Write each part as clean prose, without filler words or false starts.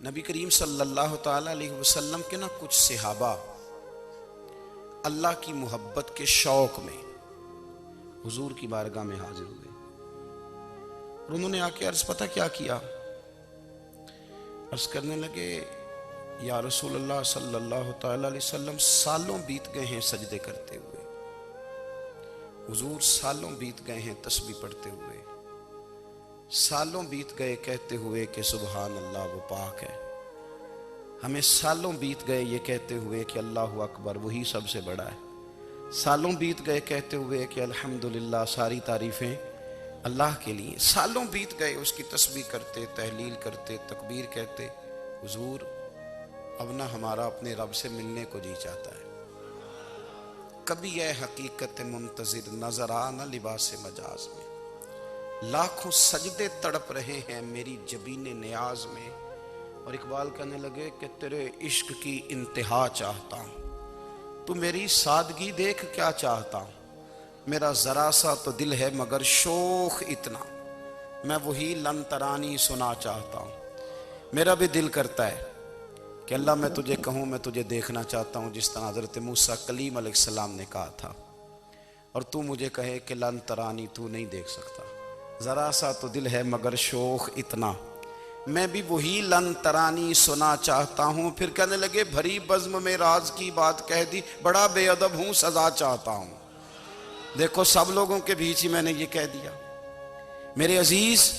نبی کریم صلی اللہ تعالی علیہ وسلم کے کچھ صحابہ اللہ کی محبت کے شوق میں حضور کی بارگاہ میں حاضر ہوئے اور انہوں نے آ کے عرض پتہ کیا کیا، عرض کرنے لگے یا رسول اللہ صلی اللہ تعالی علیہ وسلم سالوں بیت گئے ہیں سجدے کرتے ہوئے، حضور سالوں بیت گئے ہیں تسبیح پڑھتے ہوئے، سالوں بیت گئے کہتے ہوئے کہ سبحان اللہ وہ پاک ہے، ہمیں سالوں بیت گئے یہ کہتے ہوئے کہ اللہ اکبر وہی سب سے بڑا ہے، سالوں بیت گئے کہتے ہوئے کہ الحمدللہ ساری تعریفیں اللہ کے لیے، سالوں بیت گئے اس کی تسبیح کرتے، تحلیل کرتے، تکبیر کہتے، حضور اب نہ ہمارا اپنے رب سے ملنے کو جی چاہتا ہے، کبھی اے حقیقت منتظر نظر آ نہ لباس مجاز میں، لاکھوں سجدے تڑپ رہے ہیں میری جبین نیاز میں، اور اقبال کہنے لگے کہ تیرے عشق کی انتہا چاہتا ہوں، تو میری سادگی دیکھ کیا چاہتا ہوں، میرا ذرا سا تو دل ہے مگر شوخ اتنا، میں وہی لن ترانی سنا چاہتا ہوں، میرا بھی دل کرتا ہے کہ اللہ میں تجھے کہوں میں تجھے دیکھنا چاہتا ہوں جس طرح حضرت موسیٰ کلیم علیہ السلام نے کہا تھا، اور تو مجھے کہے کہ لن ترانی تو نہیں دیکھ سکتا، ذرا سا تو دل ہے مگر شوخ اتنا، میں بھی وہی لن ترانی سنا چاہتا ہوں، پھر کہنے لگے بھری بزم میں راز کی بات کہہ دی، بڑا بے ادب ہوں سزا چاہتا ہوں، دیکھو سب لوگوں کے بیچ ہی میں نے یہ کہہ دیا۔ میرے عزیز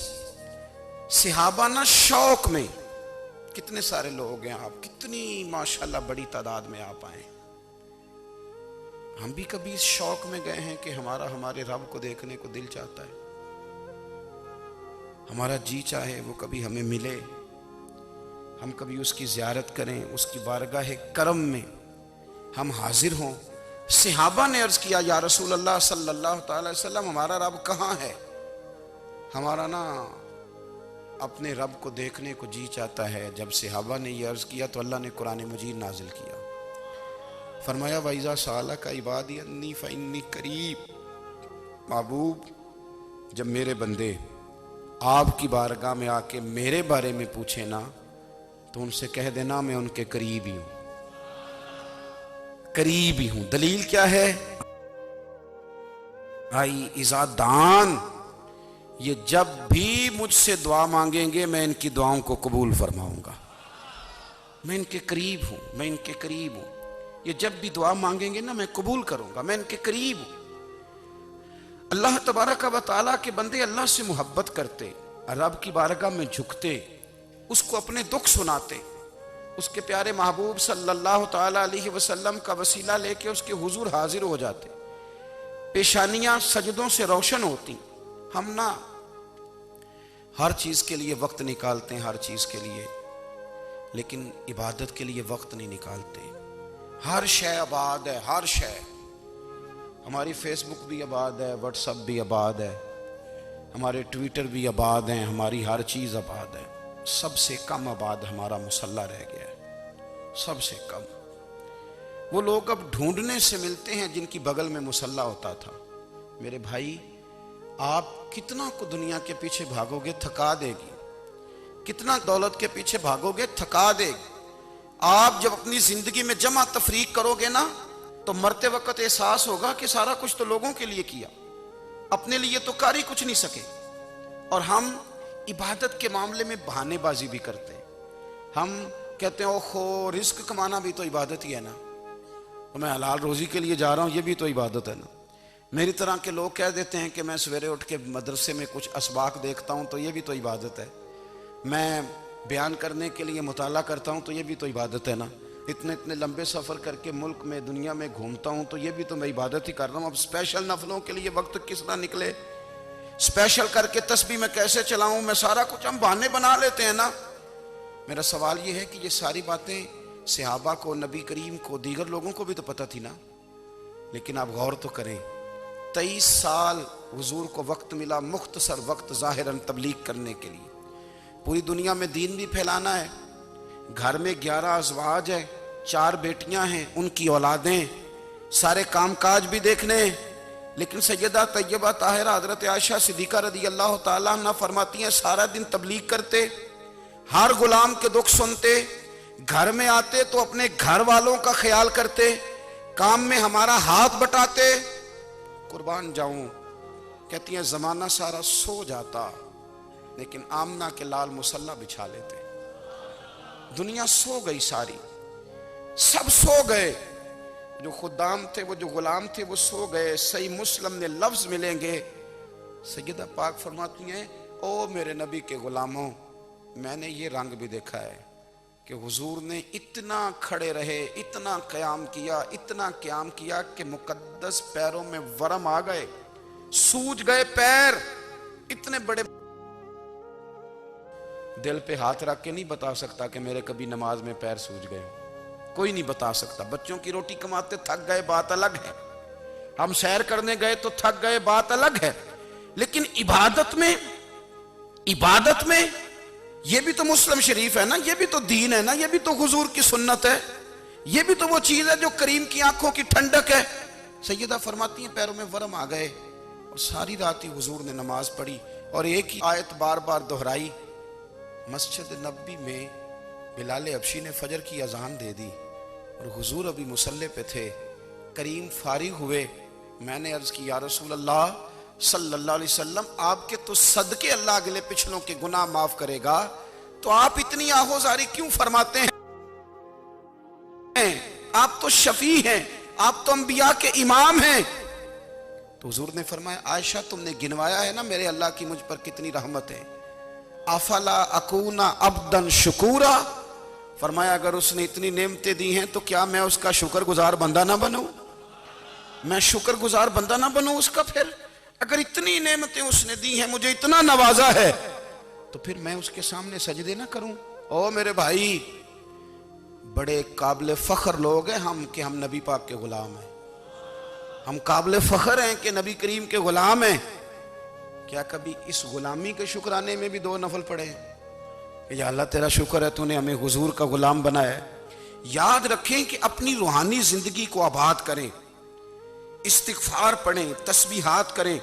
صحابہ نہ شوق میں، کتنے سارے لوگ ہیں آپ، کتنی ماشاءاللہ بڑی تعداد میں آپ آئیں، ہم بھی کبھی اس شوق میں گئے ہیں کہ ہمارے رب کو دیکھنے کو دل چاہتا ہے، ہمارا جی چاہے وہ کبھی ہمیں ملے، ہم کبھی اس کی زیارت کریں، اس کی بارگاہ کرم میں ہم حاضر ہوں۔ صحابہ نے عرض کیا یا رسول اللہ صلی اللہ تعالی وسلم ہمارا رب کہاں ہے، ہمارا نا اپنے رب کو دیکھنے کو جی چاہتا ہے۔ جب صحابہ نے یہ عرض کیا تو اللہ نے قرآن مجید نازل کیا، فرمایا وَإِذَا سَأَلَكَ عِبَادِي أَنِّي فَإِنِّي قَرِيبٌ، محبوب جب میرے بندے آپ کی بارگاہ میں آ کے میرے بارے میں پوچھے نا تو ان سے کہہ دینا میں ان کے قریب ہی ہوں، قریب ہی ہوں۔ دلیل کیا ہے؟ آئی اذا دان، یہ جب بھی مجھ سے دعا مانگیں گے میں ان کی دعاؤں کو قبول فرماؤں گا، میں ان کے قریب ہوں، میں ان کے قریب ہوں، یہ جب بھی دعا مانگیں گے نا میں قبول کروں گا، میں ان کے قریب ہوں۔ اللہ تبارک و تعالیٰ کے بندے اللہ سے محبت کرتے، رب کی بارگاہ میں جھکتے، اس کو اپنے دکھ سناتے، اس کے پیارے محبوب صلی اللہ تعالی علیہ وسلم کا وسیلہ لے کے اس کے حضور حاضر ہو جاتے، پیشانیاں سجدوں سے روشن ہوتی۔ ہم نہ ہر چیز کے لیے وقت نکالتے ہیں، ہر چیز کے لیے، لیکن عبادت کے لیے وقت نہیں نکالتے۔ ہر شے آباد ہے، ہر شے، ہماری فیس بک بھی آباد ہے، واٹس ایپ بھی آباد ہے، ہمارے ٹویٹر بھی آباد ہیں، ہماری ہر چیز آباد ہے، سب سے کم آباد ہمارا مصلی رہ گیا ہے، سب سے کم۔ وہ لوگ اب ڈھونڈنے سے ملتے ہیں جن کی بغل میں مصلی ہوتا تھا۔ میرے بھائی آپ کتنا کو دنیا کے پیچھے بھاگو گے تھکا دے گی، کتنا دولت کے پیچھے بھاگو گے تھکا دے گی، آپ جب اپنی زندگی میں جمع تفریق کرو گے نا تو مرتے وقت احساس ہوگا کہ سارا کچھ تو لوگوں کے لیے کیا، اپنے لیے تو کر ہی کچھ نہیں سکے۔ اور ہم عبادت کے معاملے میں بہانے بازی بھی کرتے ہیں، ہم کہتے ہیں اوہو رزق کمانا بھی تو عبادت ہی ہے نا، تو میں حلال روزی کے لیے جا رہا ہوں یہ بھی تو عبادت ہے نا۔ میری طرح کے لوگ کہہ دیتے ہیں کہ میں سویرے اٹھ کے مدرسے میں کچھ اسباق دیکھتا ہوں تو یہ بھی تو عبادت ہے، میں بیان کرنے کے لیے مطالعہ کرتا ہوں تو یہ بھی تو عبادت ہے نا، اتنے لمبے سفر کر کے ملک میں دنیا میں گھومتا ہوں تو یہ بھی تو میں عبادت ہی کر رہا ہوں۔ اب اسپیشل نفلوں کے لیے وقت کس طرح نکلے، اسپیشل کر کے تسبیح میں کیسے چلاؤں، میں سارا کچھ ہم بہانے بنا لیتے ہیں نا۔ میرا سوال یہ ہے کہ یہ ساری باتیں صحابہ کو، نبی کریم کو، دیگر لوگوں کو بھی تو پتہ تھی نا، لیکن آپ غور تو کریں 23 سال حضور کو وقت ملا، مختصر وقت ظاہراً تبلیغ کرنے کے لیے، پوری دنیا میں دین بھی پھیلانا ہے، گھر میں 11 ازواج ہے، 4 بیٹیاں ہیں، ان کی اولادیں، سارے کام کاج بھی دیکھنے ہیں، لیکن سیدہ طیبہ طاہرہ حضرت عائشہ صدیقہ رضی اللہ تعالیٰ عنہ فرماتی ہیں سارا دن تبلیغ کرتے، ہر غلام کے دکھ سنتے، گھر میں آتے تو اپنے گھر والوں کا خیال کرتے، کام میں ہمارا ہاتھ بٹاتے۔ قربان جاؤں، کہتی ہیں زمانہ سارا سو جاتا لیکن آمنہ کے لال مصلی بچھا لیتے۔ دنیا سو گئی، ساری سب سو گئے، جو خدام تھے، وہ جو غلام تھے، وہ سو گئے۔ صحیح مسلم میں لفظ ملیں گے، سیدہ پاک فرماتی ہیں او میرے نبی کے غلاموں، میں نے یہ رنگ بھی دیکھا ہے کہ حضور نے اتنا کھڑے رہے، اتنا قیام کیا، اتنا قیام کیا کہ مقدس پیروں میں ورم آ گئے، سوج گئے پیر اتنے بڑے۔ دل پہ ہاتھ رکھ کے نہیں بتا سکتا کہ میرے کبھی نماز میں پیر سوج گئے، کوئی نہیں بتا سکتا۔ بچوں کی روٹی کماتے تھک گئے بات الگ ہے، ہم سیر کرنے گئے تو تھک گئے بات الگ ہے، لیکن عبادت میں یہ بھی تو مسلم شریف ہے نا، یہ بھی تو دین ہے نا، یہ بھی تو حضور کی سنت ہے، یہ بھی تو وہ چیز ہے جو کریم کی آنکھوں کی ٹھنڈک ہے۔ سیدہ فرماتی ہیں پیروں میں ورم آ گئے، اور ساری رات ہی حضور نے نماز پڑھی اور ایک ہی آیت بار بار دہرائی۔ مسجد نبوی میں بلال حبشی نے فجر کی اذان دے دی اور حضور ابھی مصلی پہ تھے۔ کریم فارغ ہوئے، میں نے عرض کی یا رسول اللہ صلی اللہ علیہ وسلم، آپ کے تو صدقے اللہ اگلے پچھلوں کے گناہ معاف کرے گا، تو آپ اتنی آہوزاری کیوں فرماتے ہیں؟ آپ تو شفیع ہیں، آپ تو انبیاء کے امام ہیں۔ تو حضور نے فرمایا عائشہ تم نے گنوایا ہے نا میرے اللہ کی مجھ پر کتنی رحمت ہے، افلا اکون عبدا شکورا، فرمایا اگر اس نے اتنی نعمتیں دی ہیں تو کیا میں اس کا شکر گزار بندہ نہ بنوں؟ میں شکر گزار بندہ نہ بنوں اس کا؟ پھر اگر اتنی نعمتیں اس نے دی ہیں، مجھے اتنا نوازا ہے، تو پھر میں اس کے سامنے سجدے نہ کروں؟ او میرے بھائی، بڑے قابل فخر لوگ ہیں ہم کہ ہم نبی پاک کے غلام ہیں، ہم قابل فخر ہیں کہ نبی کریم کے غلام ہیں۔ کیا کبھی اس غلامی کے شکرانے میں بھی دو نفل پڑھے ہیں کہ یا اللہ تیرا شکر ہے تو نے ہمیں حضور کا غلام بنایا ہے؟ یاد رکھیں کہ اپنی روحانی زندگی کو آباد کریں، استغفار پڑھیں، تسبیحات کریں،